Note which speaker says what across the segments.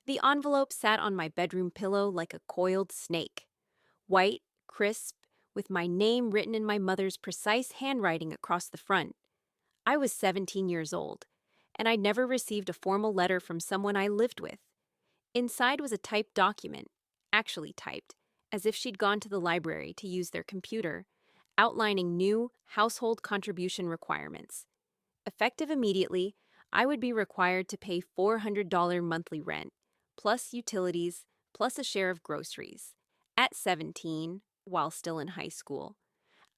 Speaker 1: The envelope sat on my bedroom pillow like a coiled snake. White, crisp, with my name written in my mother's precise handwriting across the front. I was 17 years old, and I'd never received a formal letter from someone I lived with. Inside was a typed document, actually typed, as if she'd gone to the library to use their computer, outlining new household contribution requirements. Effective immediately, I would be required to pay $400 monthly rent, plus utilities, plus a share of groceries. At 17, while still in high school,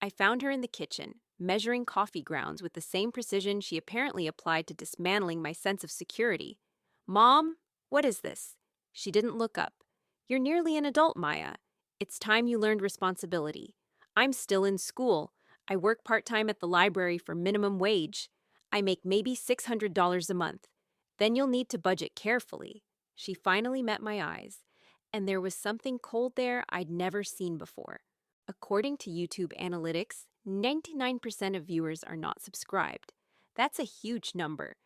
Speaker 1: I found her in the kitchen, measuring coffee grounds with the same precision she apparently applied to dismantling my sense of security. "Mom, what is this?" She didn't look up. "You're nearly an adult, Maya. It's time you learned responsibility. I'm still in school. I work part-time at the library for minimum wage. I make maybe $600 a month. Then you'll need to budget carefully." She finally met my eyes, and there was something cold there I'd never seen before. According to YouTube analytics, 99% of viewers are not subscribed. That's a huge number.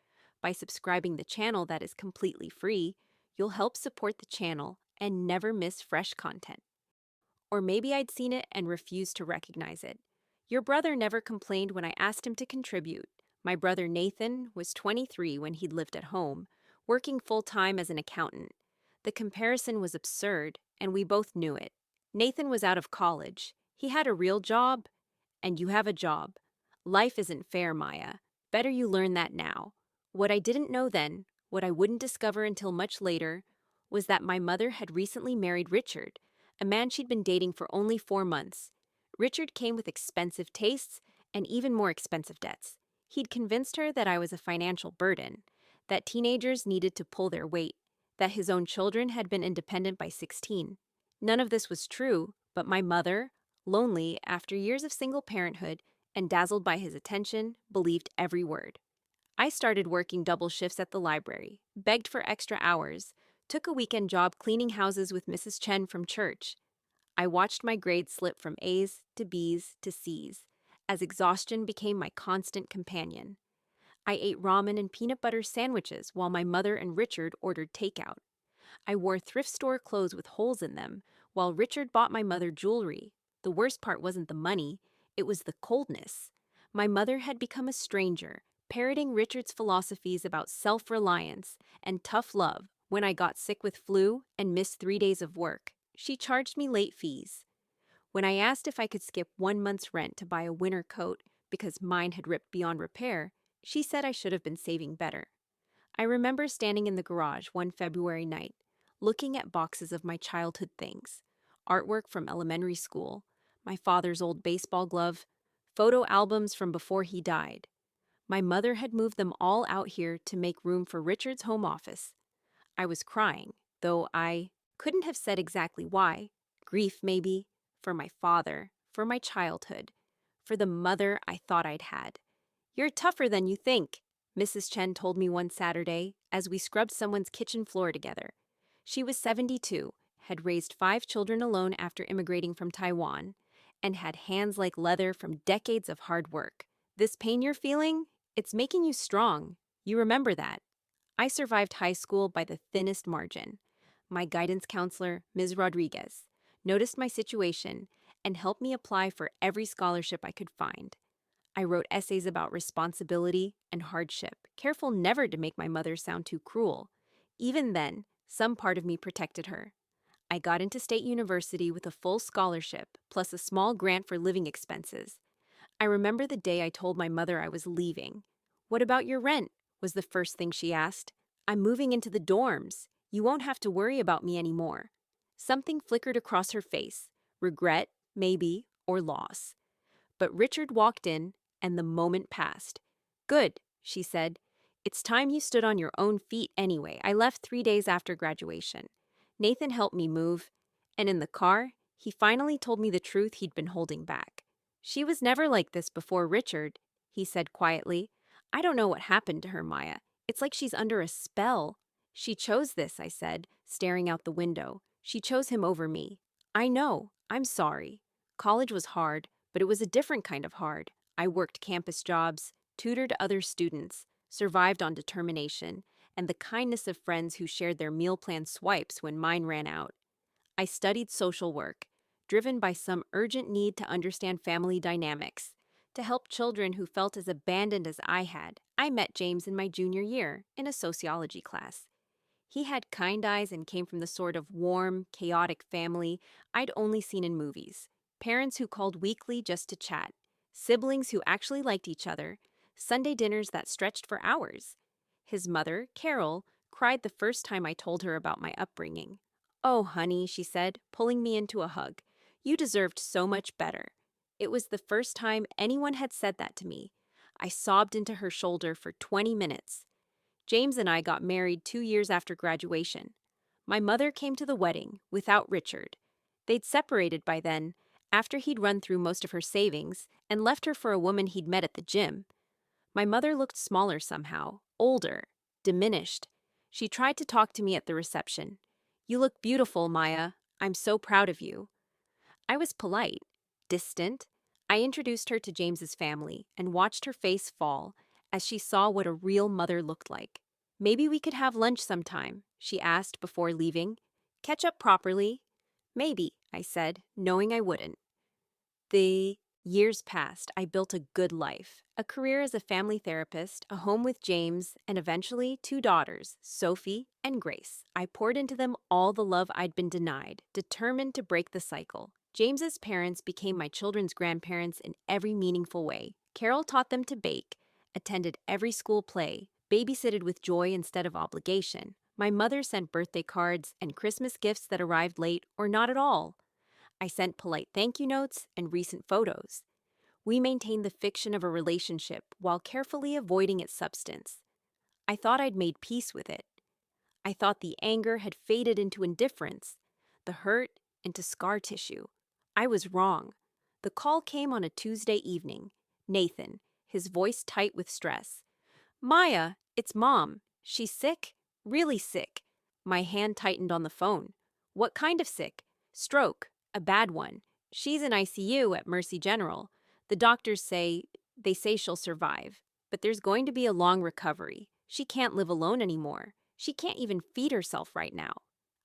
Speaker 1: By subscribing the channel that is completely free, you'll help support the channel and never miss fresh content. Or maybe I'd seen it and refused to recognize it. Your brother never complained when I asked him to contribute. My brother Nathan was 23 when he'd lived at home, working full-time as an accountant. The comparison was absurd, and we both knew it. Nathan was out of college. He had a real job, and you have a job. Life isn't fair, Maya. Better you learn that now. What I didn't know then, what I wouldn't discover until much later, was that my mother had recently married Richard, a man she'd been dating for only 4 months. Richard came with expensive tastes and even more expensive debts. He'd convinced her that I was a financial burden, that teenagers needed to pull their weight, that his own children had been independent by 16. None of this was true, but my mother, lonely after years of single parenthood and dazzled by his attention, believed every word. I started working double shifts at the library, begged for extra hours, took a weekend job cleaning houses with Mrs. Chen from church. I watched my grades slip from A's to B's to C's, as exhaustion became my constant companion. I ate ramen and peanut butter sandwiches while my mother and Richard ordered takeout. I wore thrift store clothes with holes in them, while Richard bought my mother jewelry. The worst part wasn't the money, it was the coldness. My mother had become a stranger, parroting Richard's philosophies about self-reliance and tough love. When I got sick with flu and missed 3 days of work, she charged me late fees. When I asked if I could skip 1 month's rent to buy a winter coat because mine had ripped beyond repair, she said I should have been saving better. I remember standing in the garage one February night, looking at boxes of my childhood things, artwork from elementary school, my father's old baseball glove, photo albums from before he died. My mother had moved them all out here to make room for Richard's home office. I was crying, though I couldn't have said exactly why. Grief, maybe, for my father, for my childhood, for the mother I thought I'd had. "You're tougher than you think," Mrs. Chen told me one Saturday as we scrubbed someone's kitchen floor together. She was 72, had raised 5 children alone after immigrating from Taiwan, and had hands like leather from decades of hard work. "This pain you're feeling, it's making you strong. You remember that." I survived high school by the thinnest margin. My guidance counselor, Ms. Rodriguez, noticed my situation and helped me apply for every scholarship I could find. I wrote essays about responsibility and hardship, careful never to make my mother sound too cruel. Even then, some part of me protected her. I got into State University with a full scholarship, plus a small grant for living expenses. I remember the day I told my mother I was leaving. "What about your rent?" was the first thing she asked. "I'm moving into the dorms. You won't have to worry about me anymore." Something flickered across her face. Regret, maybe, or loss. But Richard walked in, and the moment passed. "Good," she said. "It's time you stood on your own feet anyway." I left 3 days after graduation. Nathan helped me move, and in the car, he finally told me the truth he'd been holding back. "She was never like this before Richard," he said quietly. "I don't know what happened to her, Maya. It's like she's under a spell." "She chose this," I said, staring out the window. "She chose him over me." "I know. I'm sorry. College was hard, but it was a different kind of hard. I worked campus jobs, tutored other students, survived on determination, and the kindness of friends who shared their meal plan swipes when mine ran out. I studied social work, driven by some urgent need to understand family dynamics, to help children who felt as abandoned as I had. I met James in my junior year in a sociology class. He had kind eyes and came from the sort of warm, chaotic family I'd only seen in movies. Parents who called weekly just to chat, siblings who actually liked each other, Sunday dinners that stretched for hours. His mother, Carol, cried the first time I told her about my upbringing. "Oh, honey," she said, pulling me into a hug. "You deserved so much better." It was the first time anyone had said that to me. I sobbed into her shoulder for 20 minutes. James and I got married 2 years after graduation. My mother came to the wedding without Richard. They'd separated by then, after he'd run through most of her savings and left her for a woman he'd met at the gym. My mother looked smaller somehow, older, diminished. She tried to talk to me at the reception. "You look beautiful, Maya. I'm so proud of you." I was polite, distant. I introduced her to James's family and watched her face fall as she saw what a real mother looked like. "Maybe we could have lunch sometime," she asked before leaving. "Catch up properly." "Maybe," I said, knowing I wouldn't. The years passed. I built a good life, a career as a family therapist, a home with James, and eventually 2 daughters, Sophie and Grace. I poured into them all the love I'd been denied, determined to break the cycle. James's parents became my children's grandparents in every meaningful way. Carol taught them to bake, attended every school play, babysitted with joy instead of obligation. My mother sent birthday cards and Christmas gifts that arrived late or not at all. I sent polite thank you notes and recent photos. We maintained the fiction of a relationship while carefully avoiding its substance. I thought I'd made peace with it. I thought the anger had faded into indifference, the hurt into scar tissue. I was wrong. The call came on a Tuesday evening. Nathan, his voice tight with stress. "Maya, it's Mom. She's sick? Really sick." My hand tightened on the phone. "What kind of sick?" "Stroke. A bad one. She's in ICU at Mercy General. The doctors say she'll survive. But there's going to be a long recovery. She can't live alone anymore. She can't even feed herself right now."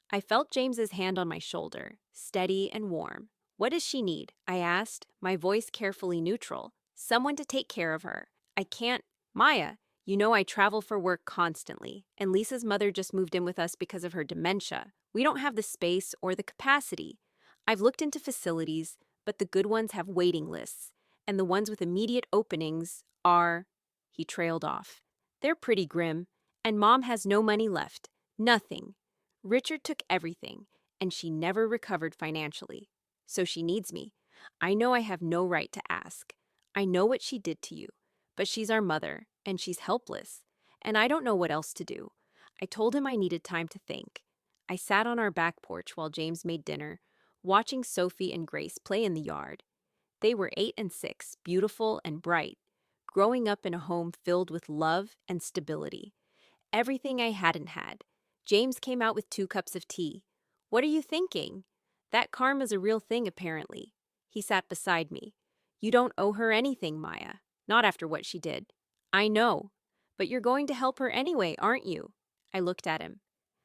Speaker 1: I felt James's hand on my shoulder, steady and warm. "What does she need?" I asked, my voice carefully neutral. "Someone to take care of her. I can't—" "Maya, you know I travel for work constantly, and Lisa's mother just moved in with us because of her dementia. We don't have the space or the capacity. I've looked into facilities, but the good ones have waiting lists, and the ones with immediate openings are—" He trailed off. "They're pretty grim, and Mom has no money left. Nothing. Richard took everything, and she never recovered financially. So she needs me. I know I have no right to ask. I know what she did to you, but she's our mother, and she's helpless, and I don't know what else to do." I told him I needed time to think. I sat on our back porch while James made dinner, watching Sophie and Grace play in the yard. They were 8 and 6, beautiful and bright, growing up in a home filled with love and stability. Everything I hadn't had. James came out with 2 cups of tea. "What are you thinking?" "That karma's a real thing, apparently." He sat beside me. "You don't owe her anything, Maya. Not after what she did." "I know. But you're going to help her anyway, aren't you?" I looked at him.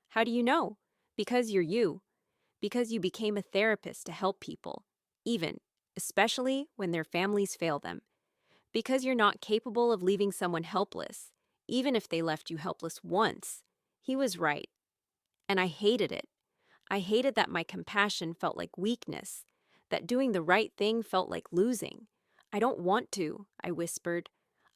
Speaker 1: "How do you know?" "Because you're you. Because you became a therapist to help people, especially when their families fail them. Because you're not capable of leaving someone helpless, even if they left you helpless once." He was right, and I hated it. I hated that my compassion felt like weakness, that doing the right thing felt like losing. "I don't want to," I whispered.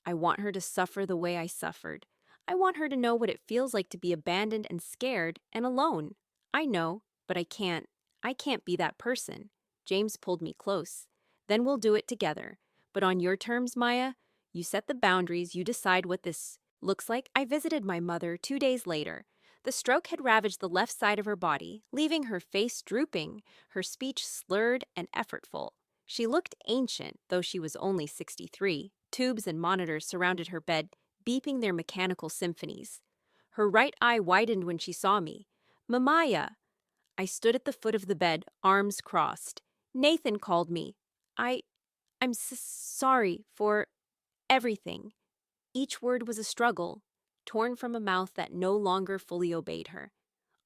Speaker 1: "I want her to suffer the way I suffered. I want her to know what it feels like to be abandoned and scared and alone. I know, but I can't. I can't be that person." James pulled me close. "Then we'll do it together. But on your terms, Maya. You set the boundaries, you decide what this looks like." I visited my mother 2 days later. The stroke had ravaged the left side of her body, leaving her face drooping, her speech slurred and effortful. She looked ancient, though she was only 63. Tubes and monitors surrounded her bed, beeping their mechanical symphonies. Her right eye widened when she saw me. "Mamaya." I stood at the foot of the bed, arms crossed. "Nathan called me. I'm sorry for everything." Each word was a struggle. torn from a mouth that no longer fully obeyed her.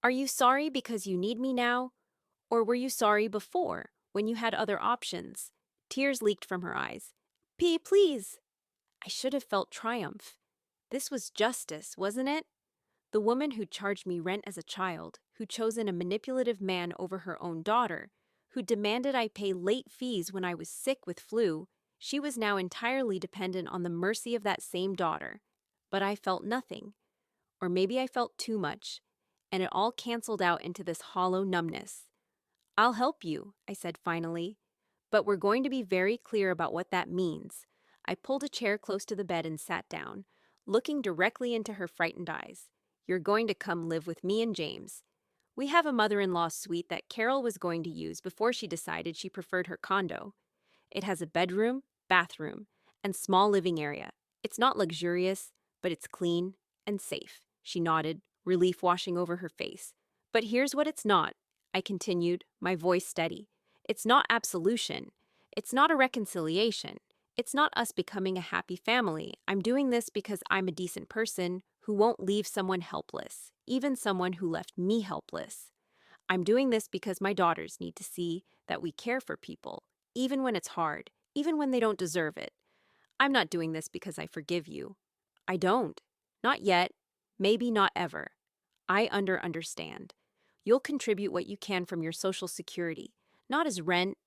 Speaker 1: Are you sorry because you need me now? Or were you sorry before, when you had other options? Tears leaked from her eyes. Please. I should have felt triumph. This was justice, wasn't it? The woman who charged me rent as a child, who chosen a manipulative man over her own daughter, who demanded I pay late fees when I was sick with flu, she was now entirely dependent on the mercy of that same daughter. But I felt nothing. Or maybe I felt too much, and it all canceled out into this hollow numbness. I'll help you, I said finally, but we're going to be very clear about what that means. I pulled a chair close to the bed and sat down, looking directly into her frightened eyes. You're going to come live with me and James. We have a mother-in-law suite that Carol was going to use before she decided she preferred her condo. It has a bedroom, bathroom, and small living area. It's not luxurious, but it's clean and safe. She nodded, relief washing over her face. But here's what it's not, I continued, my voice steady. It's not absolution. It's not a reconciliation. It's not us becoming a happy family. I'm doing this because I'm a decent person who won't leave someone helpless, even someone who left me helpless. I'm doing this because my daughters need to see that we care for people, even when it's hard, even when they don't deserve it. I'm not doing this because I forgive you. I don't. Not yet. Maybe not ever. I understand. You'll contribute what you can from your Social Security, not as rent.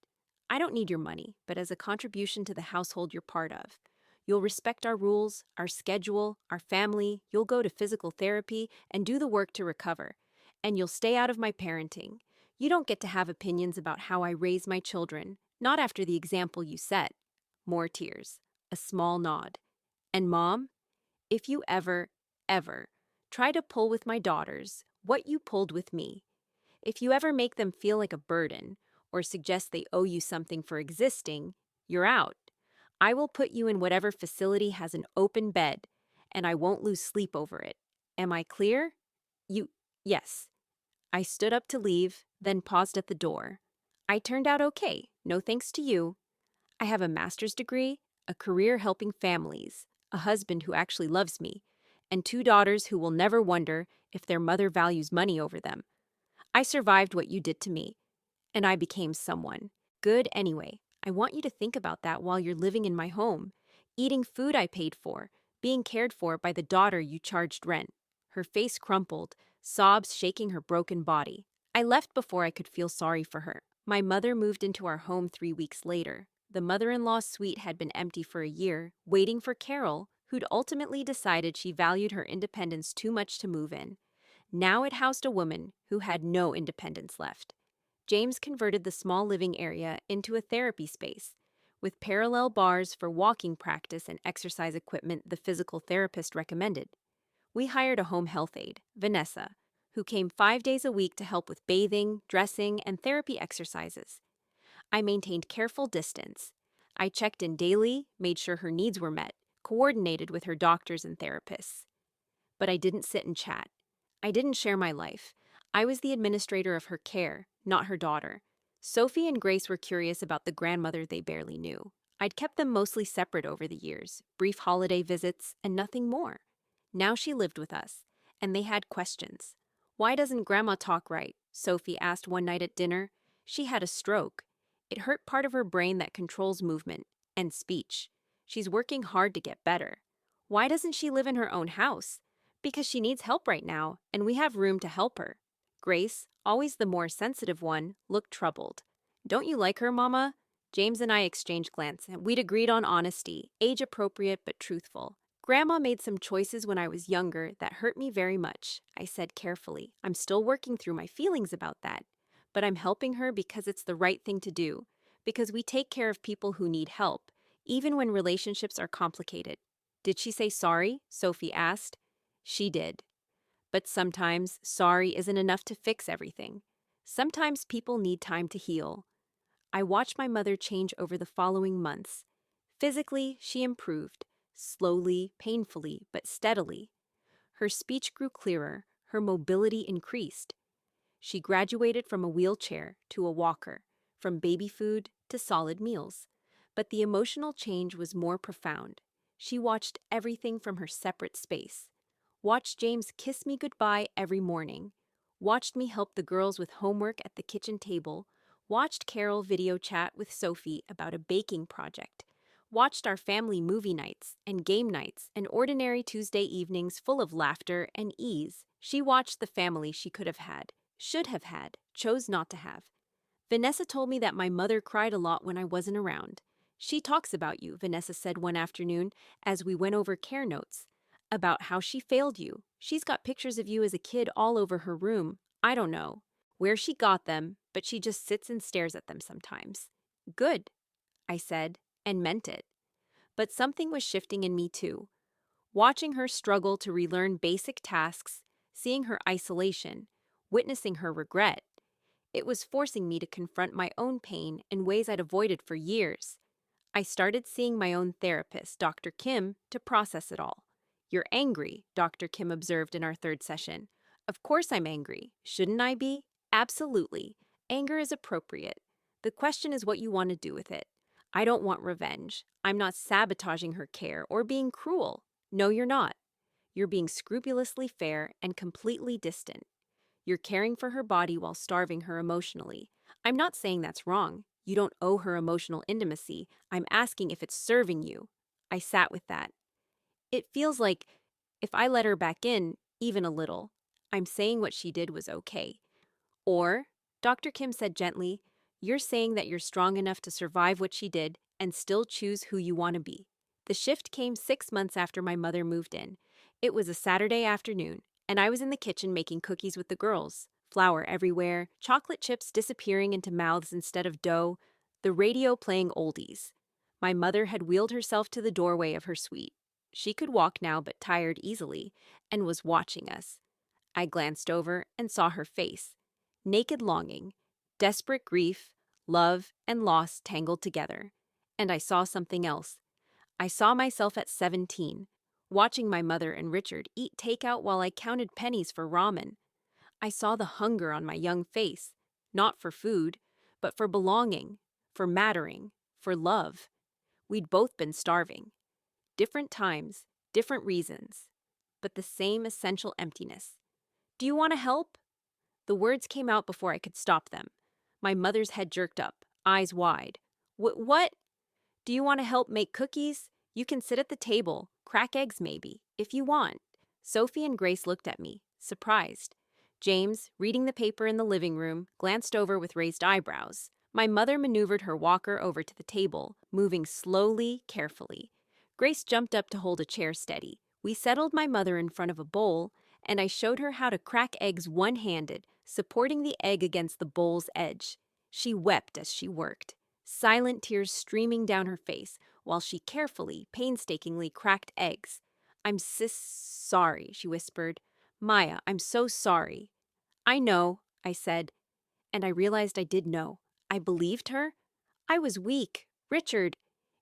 Speaker 1: I don't need your money, but as a contribution to the household you're part of. You'll respect our rules, our schedule, our family. You'll go to physical therapy and do the work to recover. And you'll stay out of my parenting. You don't get to have opinions about how I raise my children, not after the example you set. More tears. A small nod. And Mom, if you ever try to pull with my daughters what you pulled with me, if you ever make them feel like a burden or suggest they owe you something for existing, you're out. I will put you in whatever facility has an open bed, and I won't lose sleep over it. Am I clear? Yes. I stood up to leave, then paused at the door. I turned out okay, no thanks to you. I have a master's degree, a career helping families, a husband who actually loves me, and 2 daughters who will never wonder if their mother values money over them. I survived what you did to me, and I became someone good anyway. I want you to think about that while you're living in my home, eating food I paid for, being cared for by the daughter you charged rent. Her face crumpled, sobs shaking her broken body. I left before I could feel sorry for her. My mother moved into our home 3 weeks later. The mother-in-law suite had been empty for a year, waiting for Carol, who'd ultimately decided she valued her independence too much to move in. Now it housed a woman who had no independence left. James converted the small living area into a therapy space, with parallel bars for walking practice and exercise equipment the physical therapist recommended. We hired a home health aide, Vanessa, who came 5 days a week to help with bathing, dressing, and therapy exercises. I maintained careful distance. I checked in daily, made sure her needs were met, coordinated with her doctors and therapists. But I didn't sit and chat. I didn't share my life. I was the administrator of her care, not her daughter. Sophie and Grace were curious about the grandmother they barely knew. I'd kept them mostly separate over the years, brief holiday visits, and nothing more. Now she lived with us, and they had questions. Why doesn't Grandma talk right? Sophie asked one night at dinner. She had a stroke. It hurt part of her brain that controls movement and speech. She's working hard to get better. Why doesn't she live in her own house? Because she needs help right now, and we have room to help her. Grace, always the more sensitive one, looked troubled. Don't you like her, Mama? James and I exchanged glances, and we'd agreed on honesty, age-appropriate but truthful. Grandma made some choices when I was younger that hurt me very much, I said carefully. I'm still working through my feelings about that. But I'm helping her because it's the right thing to do, because we take care of people who need help, even when relationships are complicated. Did she say sorry? Sophie asked. She did. But sometimes sorry isn't enough to fix everything. Sometimes people need time to heal. I watched my mother change over the following months. Physically, she improved, slowly, painfully, but steadily. Her speech grew clearer, her mobility increased. She graduated from a wheelchair to a walker, from baby food to solid meals. But the emotional change was more profound. She watched everything from her separate space. watched James kiss me goodbye every morning, watched me help the girls with homework at the kitchen table, watched Carol video chat with Sophie about a baking project, watched our family movie nights and game nights and ordinary Tuesday evenings full of laughter and ease. She watched the family she could have had, should have had, chose not to have. Vanessa told me that my mother cried a lot when I wasn't around. She talks about you, Vanessa said one afternoon as we went over care notes, about how she failed you. She's got pictures of you as a kid all over her room. I don't know where she got them, but she just sits and stares at them sometimes. Good, I said, and meant it. But something was shifting in me too. Watching her struggle to relearn basic tasks, seeing her isolation, witnessing her regret, it was forcing me to confront my own pain in ways I'd avoided for years. I started seeing my own therapist, Dr. Kim, to process it all. You're angry, Dr. Kim observed in our third session. Of course I'm angry. Shouldn't I be? Absolutely. Anger is appropriate. The question is what you want to do with it. I don't want revenge. I'm not sabotaging her care or being cruel. No, you're not. You're being scrupulously fair and completely distant. You're caring for her body while starving her emotionally. I'm not saying that's wrong. You don't owe her emotional intimacy. I'm asking if it's serving you. I sat with that. It feels like if I let her back in, even a little, I'm saying what she did was okay. Or, Dr. Kim said gently, you're saying that you're strong enough to survive what she did and still choose who you want to be. The shift came 6 months after my mother moved in. It was a Saturday afternoon, and I was in the kitchen making cookies with the girls. Flour everywhere, chocolate chips disappearing into mouths instead of dough, the radio playing oldies. My mother had wheeled herself to the doorway of her suite. She could walk now but tired easily, and was watching us. I glanced over and saw her face. Naked longing, desperate grief, love, and loss tangled together. And I saw something else. I saw myself at 17, watching my mother and Richard eat takeout while I counted pennies for ramen. I saw the hunger on my young face, not for food, but for belonging, for mattering, for love. We'd both been starving. Different times, different reasons, but the same essential emptiness. Do you want to help? The words came out before I could stop them. My mother's head jerked up, eyes wide. What? Do you want to help make cookies? You can sit at the table, crack eggs maybe, if you want. Sophie and Grace looked at me, surprised. James, reading the paper in the living room, glanced over with raised eyebrows. My mother maneuvered her walker over to the table, moving slowly, carefully. Grace jumped up to hold a chair steady. We settled my mother in front of a bowl, and I showed her how to crack eggs one-handed, supporting the egg against the bowl's edge. She wept as she worked, silent tears streaming down her face, while she carefully, painstakingly cracked eggs. I'm sorry, she whispered. Maya, I'm so sorry. I know, I said, and I realized I did know. I believed her. I was weak. Richard,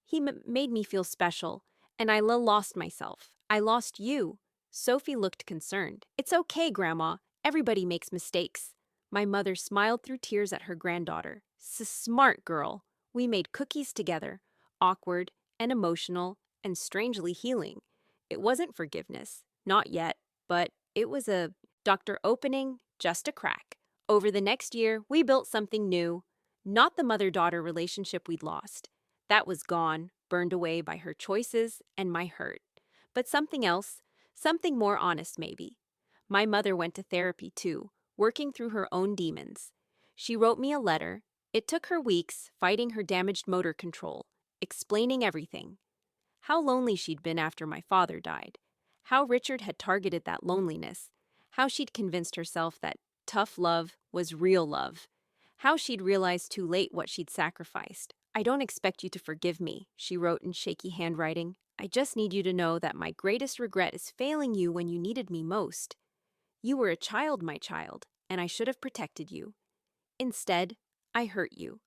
Speaker 1: he made me feel special, and I lost myself. I lost you. Sophie looked concerned. It's okay, Grandma. Everybody makes mistakes. My mother smiled through tears at her granddaughter. Smart girl. We made cookies together, awkward and emotional and strangely healing. It wasn't forgiveness, not yet, but it was a doctor opening, just a crack. Over the next year, we built something new, not the mother-daughter relationship we'd lost. That was gone, burned away by her choices and my hurt. But something else, something more honest maybe. My mother went to therapy too, working through her own demons. She wrote me a letter. It took her weeks, fighting her damaged motor control, explaining everything. How lonely she'd been after my father died. How Richard had targeted that loneliness. How she'd convinced herself that tough love was real love. How she'd realized too late what she'd sacrificed. I don't expect you to forgive me, she wrote in shaky handwriting. I just need you to know that my greatest regret is failing you when you needed me most. You were a child, my child, and I should have protected you. Instead, I hurt you.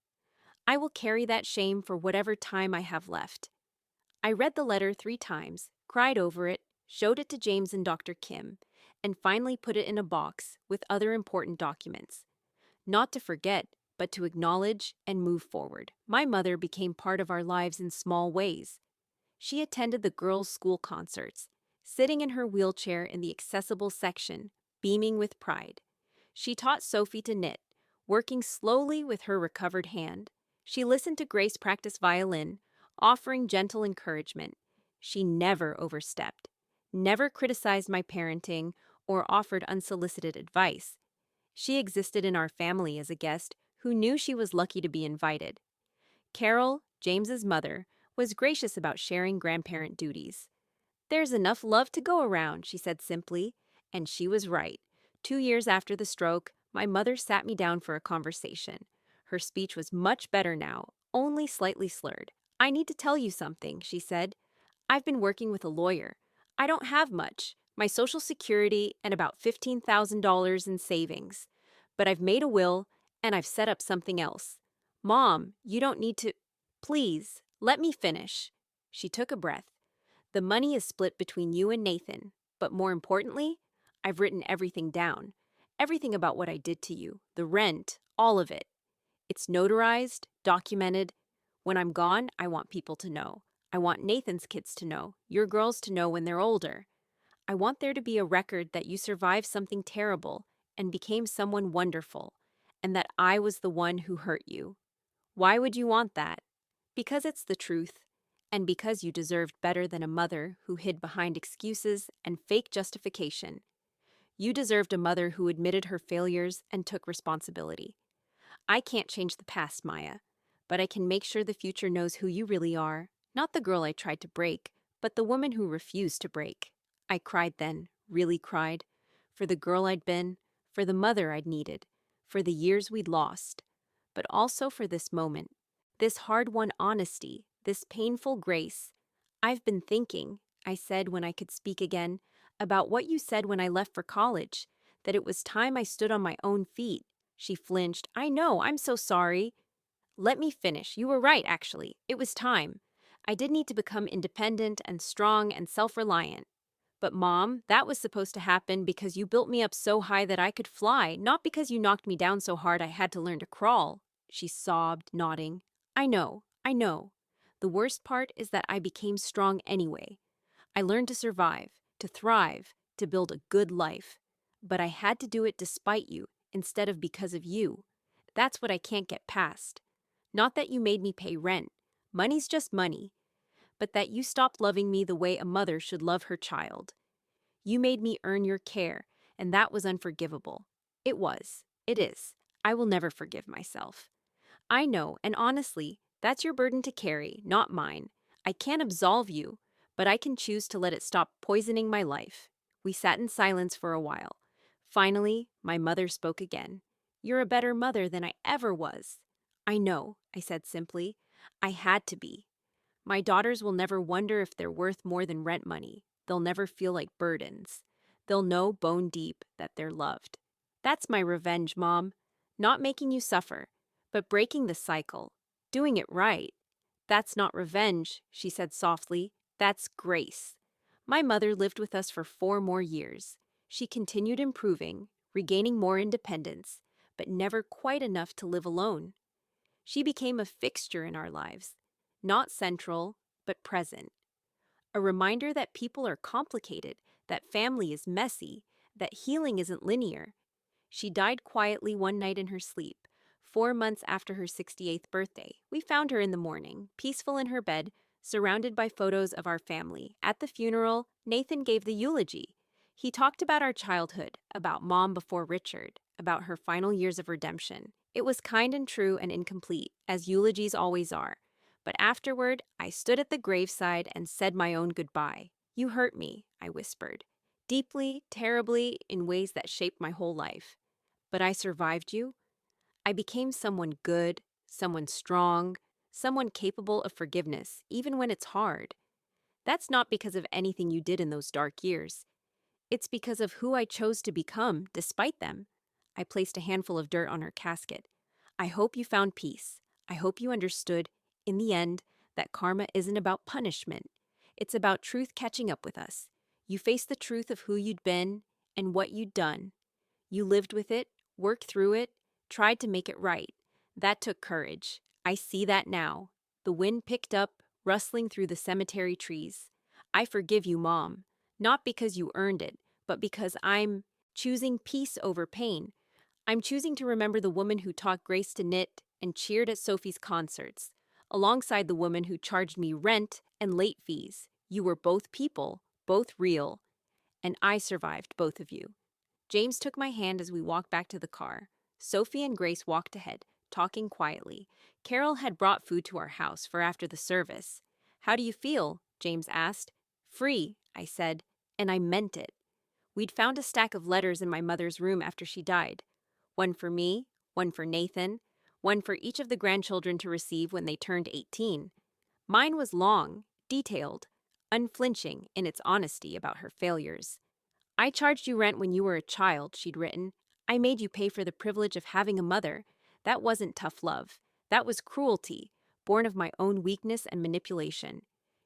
Speaker 1: I will carry that shame for whatever time I have left. I read the letter 3 times, cried over it, showed it to James and Dr. Kim, and finally put it in a box with other important documents. Not to forget, but to acknowledge and move forward. My mother became part of our lives in small ways. She attended the girls' school concerts, sitting in her wheelchair in the accessible section, beaming with pride. She taught Sophie to knit, working slowly with her recovered hand. She listened to Grace practice violin, offering gentle encouragement. She never overstepped, never criticized my parenting, or offered unsolicited advice. She existed in our family as a guest who knew she was lucky to be invited. Carol, James's mother, was gracious about sharing grandparent duties. "There's enough love to go around," she said simply, and she was right. 2 years after the stroke, my mother sat me down for a conversation. Her speech was much better now, only slightly slurred. "I need to tell you something," she said. "I've been working with a lawyer. I don't have much, my Social Security and about $15,000 in savings. But I've made a will, and I've set up something else. Mom, you don't need to. Please, let me finish." She took a breath. "The money is split between you and Nathan, but more importantly, I've written everything down. Everything about what I did to you, the rent, all of it. It's notarized, documented. When I'm gone, I want people to know. I want Nathan's kids to know, your girls to know when they're older. I want there to be a record that you survived something terrible and became someone wonderful, and that I was the one who hurt you. Why would you want that? Because it's the truth, and because you deserved better than a mother who hid behind excuses and fake justification. You deserved a mother who admitted her failures and took responsibility. I can't change the past, Maya, but I can make sure the future knows who you really are, not the girl I tried to break, but the woman who refused to break." I cried then, really cried, for the girl I'd been, for the mother I'd needed, for the years we'd lost, but also for this moment, this hard-won honesty, this painful grace. "I've been thinking," I said when I could speak again, "about what you said when I left for college, that it was time I stood on my own feet." She flinched. "I know, I'm so sorry." "Let me finish. You were right, actually. It was time. I did need to become independent and strong and self-reliant. But Mom, that was supposed to happen because you built me up so high that I could fly, not because you knocked me down so hard I had to learn to crawl." She sobbed, nodding. I know. The worst part is that I became strong anyway. I learned to survive, to thrive, to build a good life. But I had to do it despite you, instead of because of you. That's what I can't get past. Not that you made me pay rent. Money's just money. But that you stopped loving me the way a mother should love her child. You made me earn your care, and that was unforgivable. It was. It is. I will never forgive myself. I know, and honestly, that's your burden to carry, not mine. I can't absolve you, but I can choose to let it stop poisoning my life." We sat in silence for a while. Finally, my mother spoke again. "You're a better mother than I ever was." "I know," I said simply. "I had to be. My daughters will never wonder if they're worth more than rent money. They'll never feel like burdens. They'll know bone deep that they're loved. That's my revenge, Mom. Not making you suffer, but breaking the cycle. Doing it right. That's not revenge," she said softly. "That's grace." My mother lived with us for 4 more years. She continued improving, regaining more independence, but never quite enough to live alone. She became a fixture in our lives, not central, but present. A reminder that people are complicated, that family is messy, that healing isn't linear. She died quietly one night in her sleep, 4 months after her 68th birthday. We found her in the morning, peaceful in her bed, surrounded by photos of our family. At the funeral, Nathan gave the eulogy. He talked about our childhood, about Mom before Richard, about her final years of redemption. It was kind and true and incomplete, as eulogies always are. But afterward, I stood at the graveside and said my own goodbye. "You hurt me," I whispered. "Deeply, terribly, in ways that shaped my whole life. But I survived you. I became someone good, someone strong, someone capable of forgiveness, even when it's hard. That's not because of anything you did in those dark years. It's because of who I chose to become, despite them." I placed a handful of dirt on her casket. "I hope you found peace. I hope you understood, in the end, that karma isn't about punishment. It's about truth catching up with us. You faced the truth of who you'd been and what you'd done. You lived with it, worked through it, tried to make it right. That took courage. I see that now." The wind picked up, rustling through the cemetery trees. "I forgive you, Mom. Not because you earned it, but because I'm choosing peace over pain. I'm choosing to remember the woman who taught Grace to knit and cheered at Sophie's concerts, alongside the woman who charged me rent and late fees. You were both people, both real, and I survived both of you. James took my hand as we walked back to the car. Sophie and Grace walked ahead, talking quietly. Carol had brought food to our house for after the service. How do you feel? James asked. Free, I said, and I meant it. We'd found a stack of letters in my mother's room after she died. One for me, one for Nathan, one for each of the grandchildren to receive when they turned 18. Mine was long, detailed, unflinching in its honesty about her failures. I charged you rent when you were a child, she'd written. I made you pay for the privilege of having a mother. That wasn't tough love. That was cruelty, born of my own weakness and manipulation.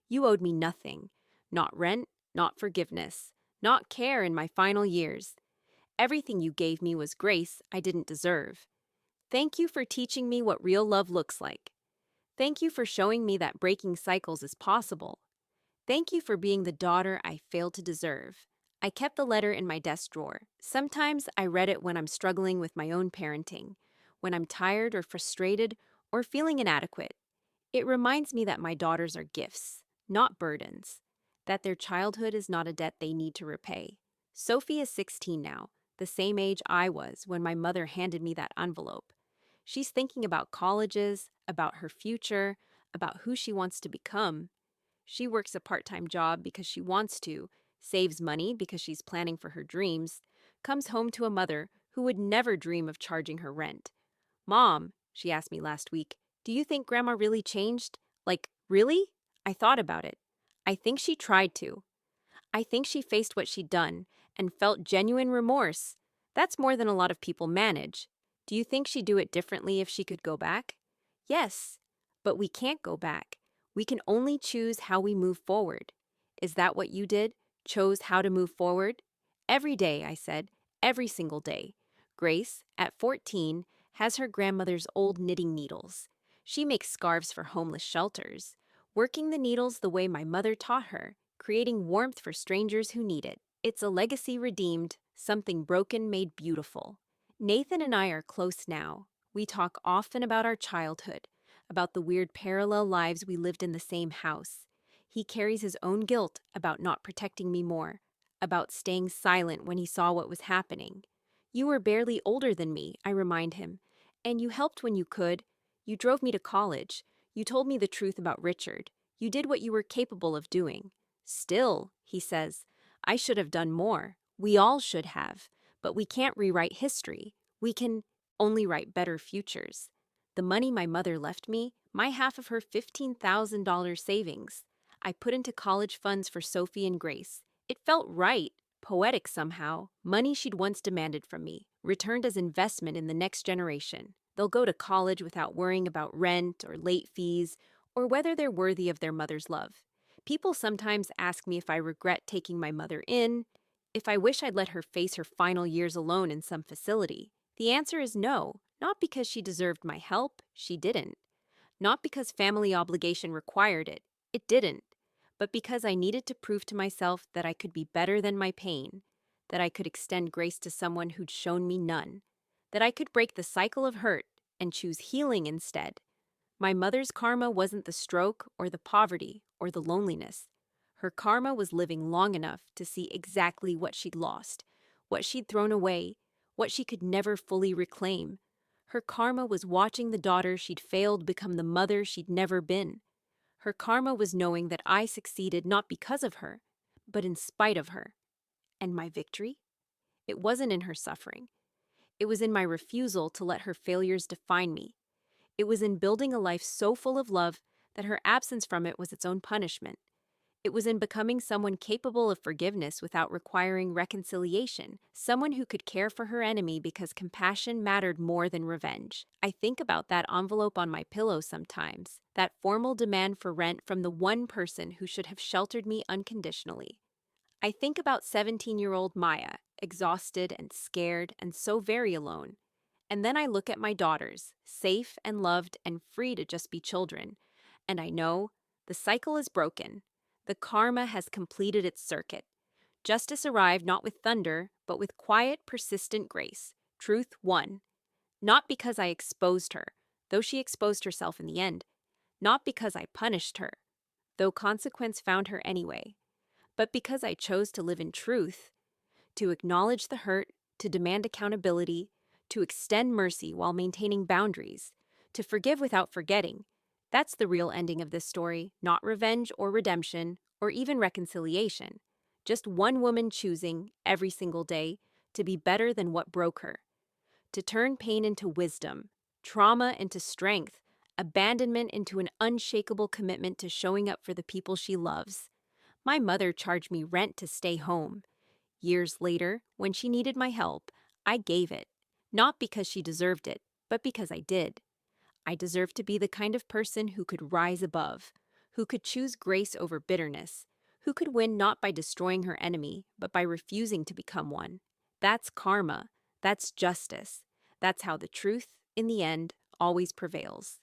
Speaker 1: You owed me nothing. Not rent, not forgiveness, not care in my final years. Everything you gave me was grace I didn't deserve. Thank you for teaching me what real love looks like. Thank you for showing me that breaking cycles is possible. Thank you for being the daughter I failed to deserve. I kept the letter in my desk drawer. Sometimes I read it when I'm struggling with my own parenting, when I'm tired or frustrated or feeling inadequate. It reminds me that my daughters are gifts, not burdens, that their childhood is not a debt they need to repay. Sophie is 16 now, the same age I was when my mother handed me that envelope. She's thinking about colleges, about her future, about who she wants to become. She works a part-time job because she wants to, saves money because she's planning for her dreams, comes home to a mother who would never dream of charging her rent. Mom, she asked me last week, do you think Grandma really changed? Like, really? I thought about it. I think she tried to. I think she faced what she'd done and felt genuine remorse. That's more than a lot of people manage. Do you think she'd do it differently if she could go back? Yes, but we can't go back. We can only choose how we move forward. Is that what you did? Chose how to move forward? Every day, I said, every single day. Grace, at 14, has her grandmother's old knitting needles. She makes scarves for homeless shelters, working the needles the way my mother taught her, creating warmth for strangers who need it. It's a legacy redeemed, something broken made beautiful. Nathan and I are close now. We talk often about our childhood, about the weird parallel lives we lived in the same house. He carries his own guilt about not protecting me more, about staying silent when he saw what was happening. You were barely older than me, I remind him, and you helped when you could. You drove me to college. You told me the truth about Richard. You did what you were capable of doing. Still, he says, I should have done more. We all should have. But we can't rewrite history. We can only write better futures. The money my mother left me, my half of her $15,000 savings, I put into college funds for Sophie and Grace. It felt right, poetic somehow. Money she'd once demanded from me, returned as investment in the next generation. They'll go to college without worrying about rent or late fees or whether they're worthy of their mother's love. People sometimes ask me if I regret taking my mother in, if I wish I'd let her face her final years alone in some facility. The answer is no, not because she deserved my help, she didn't. Not because family obligation required it, it didn't. But because I needed to prove to myself that I could be better than my pain, that I could extend grace to someone who'd shown me none, that I could break the cycle of hurt and choose healing instead. My mother's karma wasn't the stroke or the poverty or the loneliness. Her karma was living long enough to see exactly what she'd lost, what she'd thrown away, what she could never fully reclaim. Her karma was watching the daughter she'd failed become the mother she'd never been. Her karma was knowing that I succeeded not because of her, but in spite of her. And my victory? It wasn't in her suffering. It was in my refusal to let her failures define me. It was in building a life so full of love that her absence from it was its own punishment. It was in becoming someone capable of forgiveness without requiring reconciliation, someone who could care for her enemy because compassion mattered more than revenge. I think about that envelope on my pillow sometimes, that formal demand for rent from the one person who should have sheltered me unconditionally. I think about 17-year-old Maya, exhausted and scared and so very alone. And then I look at my daughters, safe and loved and free to just be children, and I know the cycle is broken. The karma has completed its circuit. Justice arrived not with thunder, but with quiet, persistent grace. Truth won. Not because I exposed her, though she exposed herself in the end. Not because I punished her, though consequence found her anyway. But because I chose to live in truth, to acknowledge the hurt, to demand accountability, to extend mercy while maintaining boundaries, to forgive without forgetting. That's the real ending of this story, not revenge or redemption or even reconciliation. Just one woman choosing, every single day, to be better than what broke her, to turn pain into wisdom, trauma into strength, abandonment into an unshakable commitment to showing up for the people she loves. My mother charged me rent to stay home. Years later, when she needed my help, I gave it, not because she deserved it, but because I did. I deserve to be the kind of person who could rise above, who could choose grace over bitterness, who could win not by destroying her enemy, but by refusing to become one. That's karma. That's justice. That's how the truth, in the end, always prevails.